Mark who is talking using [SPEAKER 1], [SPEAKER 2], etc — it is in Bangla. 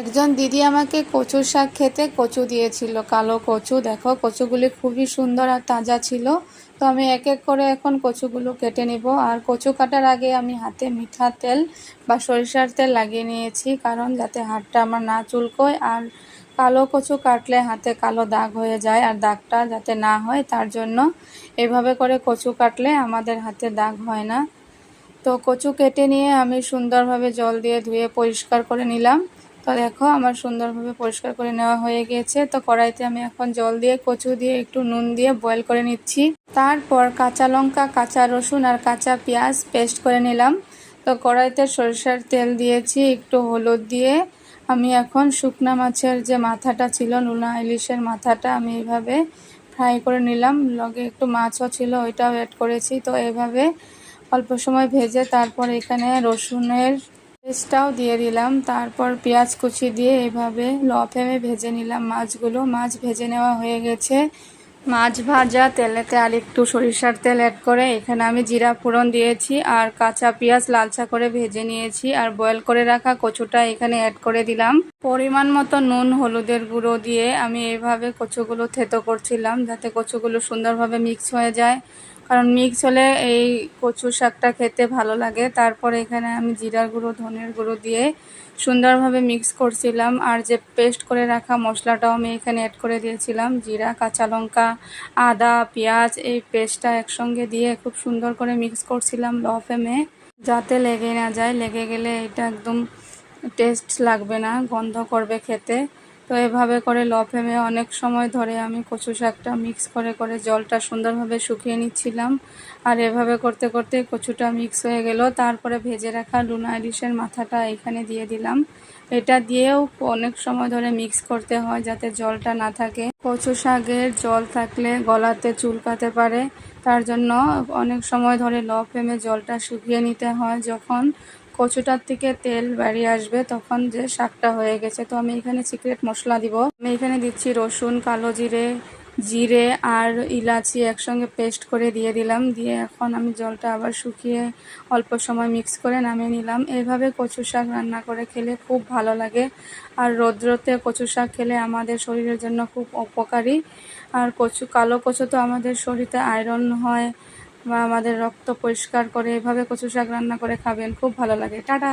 [SPEAKER 1] একজন দিদি আমাকে কচুর শাক খেতে কচু দিয়েছিল, কালো কচু। দেখো কচুগুলি খুবই সুন্দর আর তাজা ছিল। তো আমি এক এক করে এখন কচুগুলো কেটে নিব। আর কচু কাটার আগে আমি হাতে মিঠা তেল বা সরিষার তেল লাগিয়ে নিয়েছি, কারণ যাতে হাতটা আমার না চুলকোয়। আর কালো কচু কাটলে হাতে কালো দাগ হয়ে যায়, আর দাগটা যাতে না হয় তার জন্য এভাবে করে কচু কাটলে আমাদের হাতে দাগ হয় না। তো কচু কেটে নিয়ে আমি সুন্দরভাবে জল দিয়ে ধুয়ে পরিষ্কার করে নিলাম। তো দেখো আমার সুন্দরভাবে পরিষ্কার করে নেওয়া হয়ে গিয়েছে। তো কড়াইতে আমি এখন জল দিয়ে কচু দিয়ে একটু নুন দিয়ে বয়েল করে নিচ্ছি। তারপর কাঁচা লঙ্কা, কাঁচা রসুন আর কাঁচা পেঁয়াজ পেস্ট করে নিলাম। তো কড়াইতে সরিষার তেল দিয়েছি, একটু হলুদ দিয়ে আমি এখন শুকনা মাছের যে মাথাটা ছিল, নোনা ইলিশের মাথাটা, আমি এইভাবে ফ্রাই করে নিলাম। লগে একটু মাছও ছিল, ওইটাও অ্যাড করেছি। তো এইভাবে অল্প সময় ভেজে তারপর এখানে রসুনের পেস্টটাও দিয়ে দিলাম। তারপর পেঁয়াজ কুচি দিয়ে এভাবে লো ফ্লেমে ভেজে নিলাম মাছগুলো। মাছ ভেজে নেওয়া হয়ে গেছে। মাছ ভাজা তেলেতে আর একটু সরিষার তেল অ্যাড করে এখানে আমি জিরা ফোড়ন দিয়েছি, আর কাঁচা পেঁয়াজ লালচা করে ভেজে নিয়েছি, আর বয়েল করে রাখা কচুটা এখানে অ্যাড করে দিলাম। পরিমাণ মতো নুন, হলুদের গুঁড়ো দিয়ে আমি এইভাবে কচুগুলো থেতো করছিলাম, যাতে কচুগুলো সুন্দরভাবে মিক্স হয়ে যায়, কারণ মিক্স হলে এই কচু শাকটা খেতে ভালো লাগে। তারপর এখানে আমি জিরার গুঁড়ো, ধনের গুঁড়ো দিয়ে সুন্দরভাবে মিক্স করছিলাম। আর যে পেস্ট করে রাখা মশলাটাও আমি এখানে অ্যাড করে দিয়েছিলাম। জিরা, কাঁচা লঙ্কা, আদা, পেঁয়াজ, এই পেস্টটা একসঙ্গে দিয়ে খুব সুন্দর করে মিক্স করছিলাম লো ফ্লেমে, যাতে লেগে না যায়। লেগে গেলে এটা একদম টেস্ট লাগবে না, গন্ধ করবে খেতে। তো এভাবে করে লো ফ্লেমে অনেক সময় ধরে আমি কচু শাকটা মিক্স করে করে জলটা সুন্দরভাবে শুকিয়ে নিচ্ছিলাম। আর এভাবে করতে করতে কচুটা মিক্স হয়ে গেল। তারপরে ভেজে রাখা নোনা ইলিশের মাথাটা এখানে দিয়ে দিলাম। এটা দিয়েও অনেক সময় ধরে মিক্স করতে হয়, যাতে জলটা না থাকে। কচু শাকের জল থাকলে গলাতে চুলকাতে পারে, তার জন্য অনেক সময় ধরে লো ফ্লেমে জলটা শুকিয়ে নিতে হয়। যখন কচুটার থেকে তেল বেরিয়ে আসবে তখন যে শাকটা হয়ে গেছে। তো আমি এখানে সিক্রেট মশলা দিব। আমি এখানে দিচ্ছি রসুন, কালো জিরে, জিরে আর ইলাচি একসঙ্গে পেস্ট করে দিয়ে দিলাম। দিয়ে এখন আমি জলটা আবার শুকিয়ে অল্প সময় মিক্স করে নামিয়ে নিলাম। এইভাবে কচু শাক রান্না করে খেলে খুব ভালো লাগে। আর রৌদ্রতে কচু শাক খেলে আমাদের শরীরের জন্য খুব উপকারী। আর কালো কচু তো আমাদের শরীরে আয়রন হয় বা আমাদের রক্ত পরিষ্কার করে। এভাবে কচু শাক রান্না করে খাবেন, খুব ভালো লাগে। টাটা।